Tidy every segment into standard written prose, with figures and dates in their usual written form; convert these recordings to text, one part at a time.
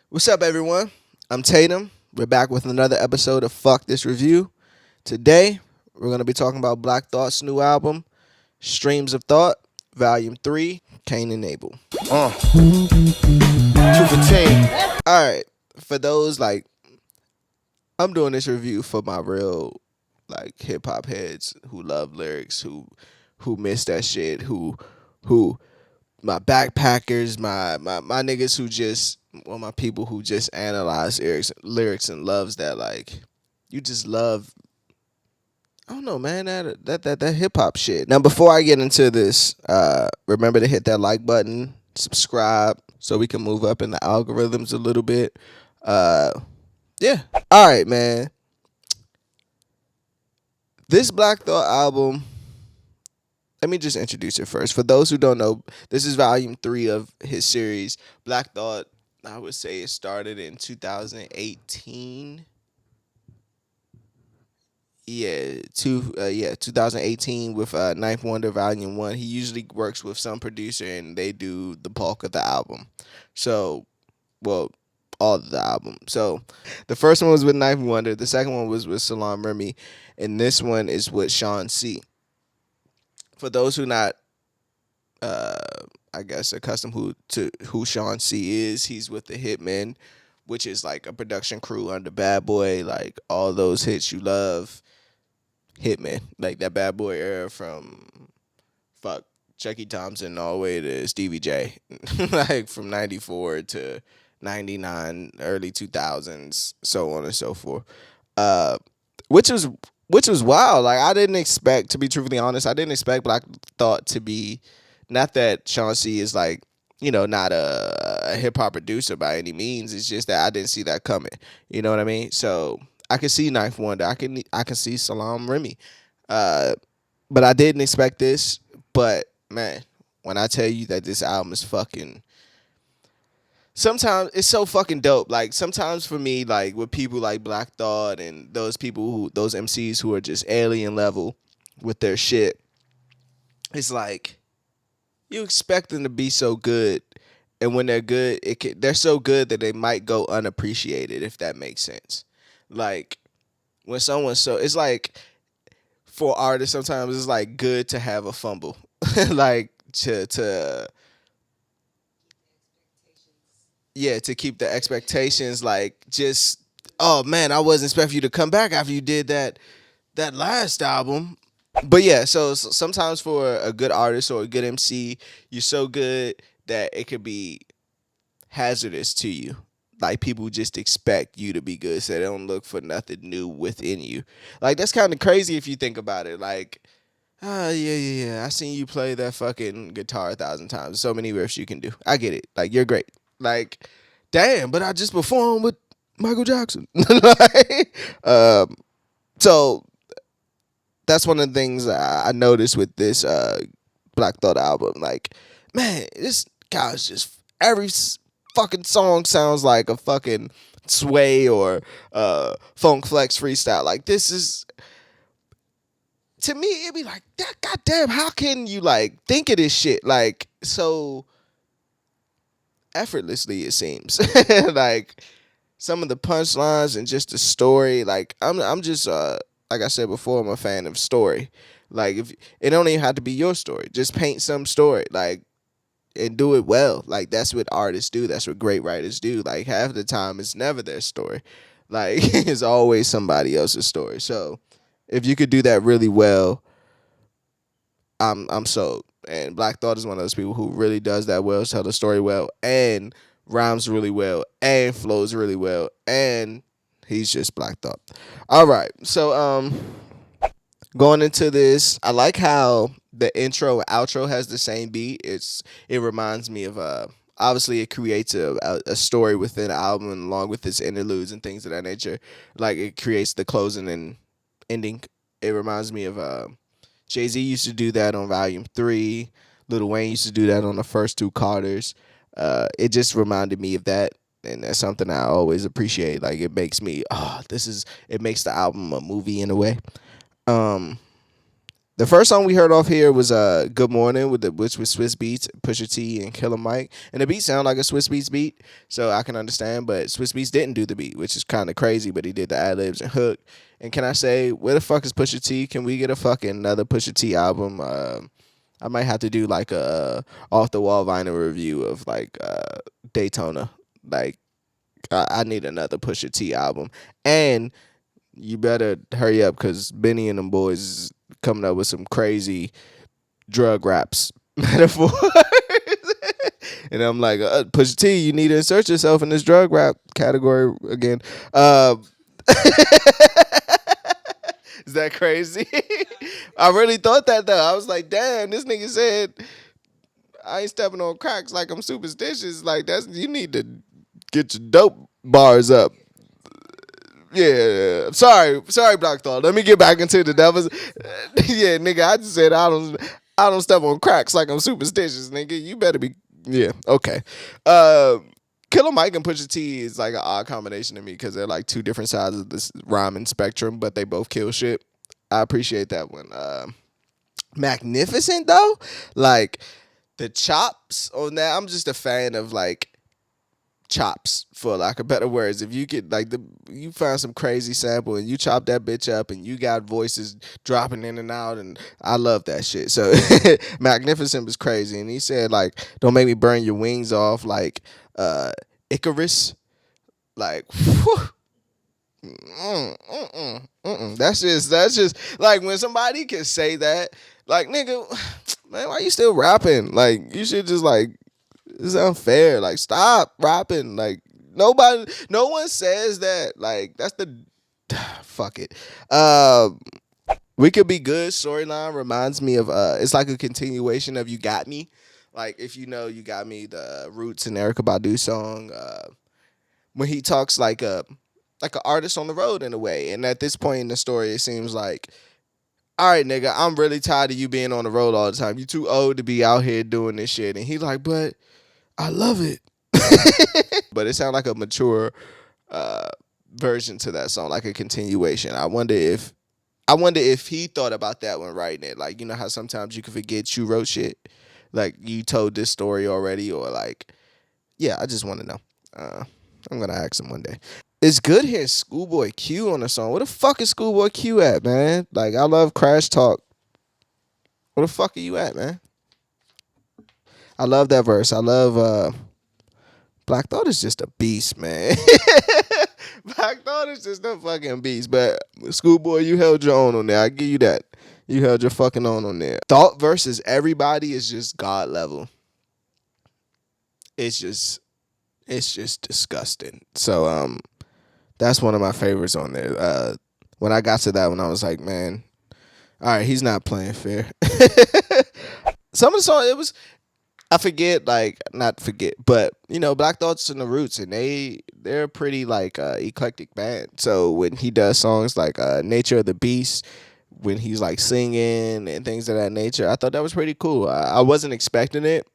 What's up, everyone? I'm Tatum. We're back with another episode of Fuck This Review. Today, we're going to be talking about Black Thought's new album, Streams of Thought, Volume 3, Cain and Abel. 215. All right. For those, I'm doing this review for my real, hip hop heads who love lyrics, who miss that shit, who my backpackers, my niggas who just, well, my people who just analyze lyrics and loves that, you just love. I don't know, man, that hip hop shit. Now, before I get into this, remember to hit that like button, subscribe, so we can move up in the algorithms a little bit. Yeah. All right, man. This Black Thought album, let me just introduce it first. For those who don't know, this is volume 3 of his series. Black Thought, I would say it started in 2018. Yeah, 2018 with Ninth Wonder Volume 1. He usually works with some producer and they do the bulk of the album. So, well, all of the album. So, the first one was with Ninth Wonder, the second one was with Salam Remy, and this one is with Sean C. For those who not uh I guess accustomed to who Sean C is, he's with the Hitmen, which is like a production crew under Bad Boy, like all those hits you love. Hitman, like that Bad Boy era from Chucky Thompson all the way to Stevie J, like from '94 to '99, early 2000s, so on and so forth. Uh, which was which was wild. Like I didn't expect, to be truthfully honest, I didn't expect Black Thought to be, not that Sean C is like, not a hip hop producer by any means. It's just that I didn't see that coming. You know what I mean? So I can see Ninth Wonder. I can see Salam Remy. Uh, but I didn't expect this. But man, when I tell you that this album is fucking, sometimes it's so fucking dope. Like sometimes for me, like with people like Black Thought and those MCs who are just alien level with their shit, it's like you expect them to be so good, and when they're good, they're so good that they might go unappreciated, if that makes sense. Like when someone's so, it's like for artists sometimes it's like good to have a fumble, like to yeah, to keep the expectations, like just, oh man, I wasn't expecting you to come back after you did that last album. But yeah, so sometimes for a good artist or a good MC, you're so good that it could be hazardous to you. Like people just expect you to be good, so they don't look for nothing new within you. Like that's kind of crazy if you think about it. Like, yeah. I seen you play that fucking guitar 1,000 times. So many riffs you can do. I get it. Like you're great. Like, damn, but I just performed with Michael Jackson. Like, so that's one of the things I noticed with this Black Thought album. Like, man, this guy's just fucking song sounds like a fucking Sway or Funk Flex freestyle. Like, this is, to me, it'd be like, that goddamn, how can you like think of this shit like so effortlessly? It seems like some of the punchlines and just the story. Like I'm just like I said before, I'm a fan of story. Like if it don't even have to be your story, just paint some story, like, and do it well. Like that's what artists do. That's what great writers do. Like half the time, it's never their story. Like it's always somebody else's story. So if you could do that really well, I'm sold. And Black Thought is one of those people who really does that well, tell the story well, and rhymes really well, and flows really well, and he's just Black Thought. All right, so going into this, I like how the intro and outro has the same beat. It reminds me of obviously it creates a story within an album along with its interludes and things of that nature. Like it creates the closing and ending. It reminds me of Jay-Z used to do that on Volume 3. Lil Wayne used to do that on the first two Carters. It just reminded me of that, and that's something I always appreciate. Like it makes me, it makes the album a movie in a way. Um, The first song we heard off here was "Good Morning" which was Swiss Beats, Pusha T, and Killer Mike, and the beat sounded like a Swiss Beats beat, so I can understand. But Swiss Beats didn't do the beat, which is kind of crazy. But he did the ad libs and hook. And can I say, where the fuck is Pusha T? Can we get a fucking another Pusha T album? I might have to do like a off the wall vinyl review of like Daytona. Like I need another Pusha T album, and you better hurry up because Benny and them boys is coming up with some crazy drug raps metaphors. And I'm like, Pusha T, you need to insert yourself in this drug rap category again. Is that crazy? I really thought that though. I was like, damn, this nigga said I ain't stepping on cracks like I'm superstitious. Like that's you need to get your dope bars up. Yeah, sorry, Black Thought. Let me get back into the devil's. Yeah, nigga, I just said I don't step on cracks like I'm superstitious, nigga. You better be. Yeah, okay. Uh, Killer Mike and Pusha T is like an odd combination to me because they're like two different sides of this rhyming spectrum, but they both kill shit. I appreciate that one. Magnificent though, like the chops on that. I'm just a fan of like chops for lack of better words. If you could like you find some crazy sample and you chop that bitch up and you got voices dropping in and out, and I love that shit. So Magnificent was crazy, and he said like, don't make me burn your wings off like Icarus. Like whew, that's just like when somebody can say that, like nigga, man, why you still rapping? Like you should just like, it's unfair. Like stop rapping. Like no one says that. Like that's the fuck it. We Could Be Good storyline reminds me of it's like a continuation of You Got Me. Like if you know You Got Me, the Roots and Erica Badu song, when he talks like an artist on the road in a way. And at this point in the story, it seems like, all right, nigga, I'm really tired of you being on the road all the time. You too old to be out here doing this shit. And he's like, but I love it. But it sounded like a mature uh, version to that song, like a continuation. I wonder if he thought about that when writing it. Like, you know how sometimes you can forget you wrote shit, like you told this story already, or like, yeah. I just want to know. I'm gonna ask him one day. It's good hearing Schoolboy Q on the song. Where the fuck is Schoolboy Q at, man? Like, I love Crash Talk. Where the fuck are you at, man? I love that verse. I love Black Thought is just a beast, man. Black Thought is just a fucking beast. But Schoolboy, you held your own on there. I give you that. You held your fucking own on there. Thought versus everybody is just God level. It's just disgusting. So that's one of my favorites on there. When I got to that one, I was like, man, all right, he's not playing fair. Some of the songs, it was, I forget, like, not forget, but you know, Black Thoughts and the Roots, and they're pretty like eclectic band. So when he does songs like Nature of the Beast, when he's like singing and things of that nature, I thought that was pretty cool. I wasn't expecting it.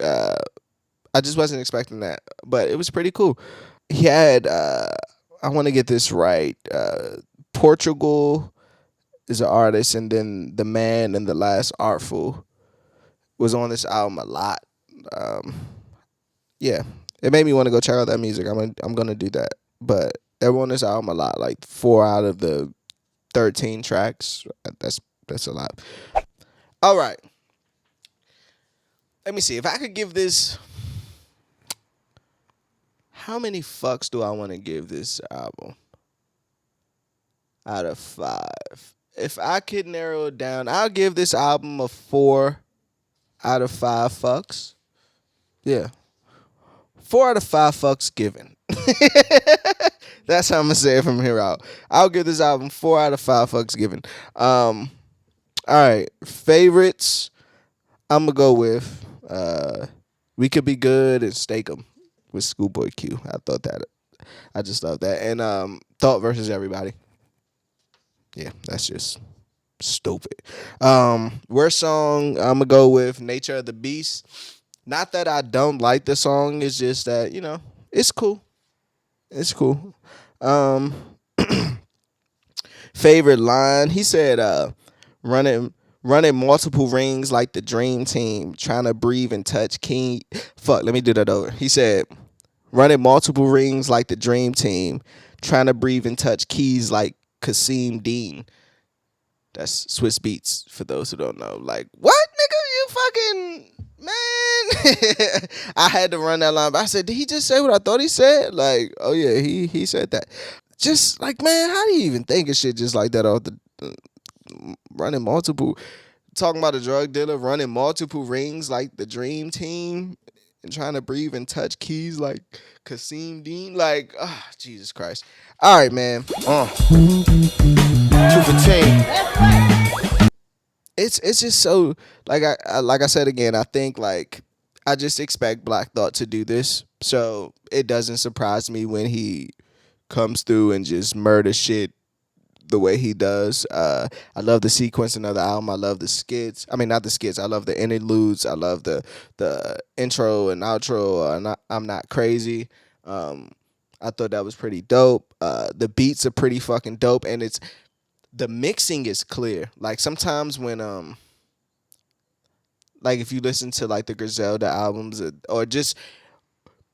I just wasn't expecting that, but it was pretty cool. He had, I want to get this right. Portugal is an artist, and then The Man and the Last Artful was on this album a lot. Um, yeah, it made me want to go check out that music. I'm gonna do that. But they were on this album a lot, like 4 out of the 13 tracks. That's a lot. All right, let me see if I could give this. How many fucks do I want to give this album out of 5? If I could narrow it down, I'll give this album a 4 out of 5 fucks. Yeah. 4 out of 5 fucks given. That's how I'm gonna say it from here out. I'll give this album 4 out of 5 fucks given. All right. Favorites, I'm gonna go with We Could Be Good and Stake 'Em with Schoolboy Q. I just love that. And Thought versus Everybody. Yeah, that's just stupid. Worst song, I'm gonna go with Nature of the Beast. Not that I don't like the song, it's just that, you know, it's cool. It's cool. Um Favorite line, he said, running running multiple rings like the dream team, trying to breathe and touch key. Fuck, let me do that over. He said, running multiple rings like the dream team, trying to breathe and touch keys like Kasim Dean. That's Swiss Beats for those who don't know. Like, what, nigga? You fucking man. I had to run that line, but I said, did he just say what I thought he said? Like, oh yeah, he said that. Just like, man, how do you even think of shit just like that off the running multiple, talking about a drug dealer running multiple rings like the dream team and trying to breathe and touch keys like Kasim Dean. Like, Jesus Christ. All right, man. 2 for 10. It's just so like I said again. I think like I just expect Black Thought to do this, so it doesn't surprise me when he comes through and just murder shit the way he does. I love the sequencing of the album. I love the skits. I mean, not the skits. I love the interludes. I love the intro and outro. I'm not crazy. I thought that was pretty dope. The beats are pretty fucking dope, and it's the mixing is clear. Like sometimes when like if you listen to like the Griselda albums or just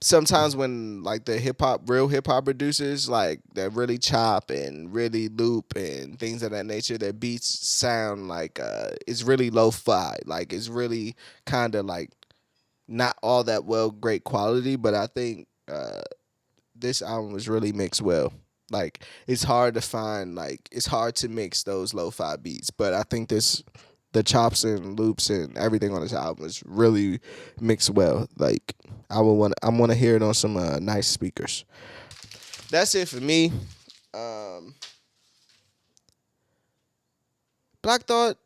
sometimes when like the real hip hop producers like that really chop and really loop and things of that nature, their beats sound like it's really lo-fi. Like it's really kind of like not all that well great quality, but I think this album was really mixed well. Like it's hard to find like it's hard to mix those lo-fi beats, but I think the chops and loops and everything on this album is really mixed well. Like I want to hear it on some nice speakers. That's it for me. Black Thought,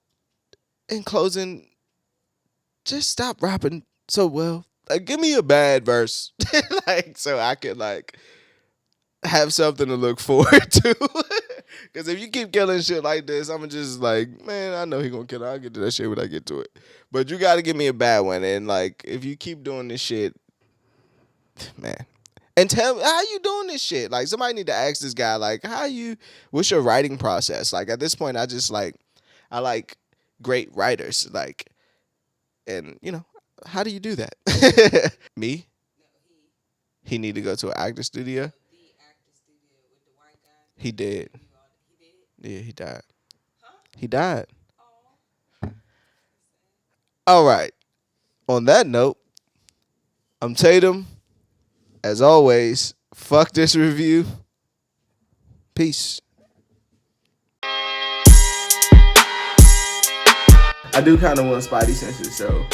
in closing, just stop rapping so well. Like give me a bad verse, like so I could like have something to look forward to. Because if you keep killing shit like this, I'm just like, man, I know he gonna kill it. I'll get to that shit when I get to it. But you got to give me a bad one. And like, if you keep doing this shit, man, and tell me how you doing this shit. Like, somebody need to ask this guy, like, what's your writing process? Like, at this point, I like great writers. Like, and how do you do that? Me? He need to go to an actor studio. He did. Yeah, he died. He died. All right. On that note, I'm Tatum. As always, fuck this review. Peace. I do kind of want Spidey senses, so.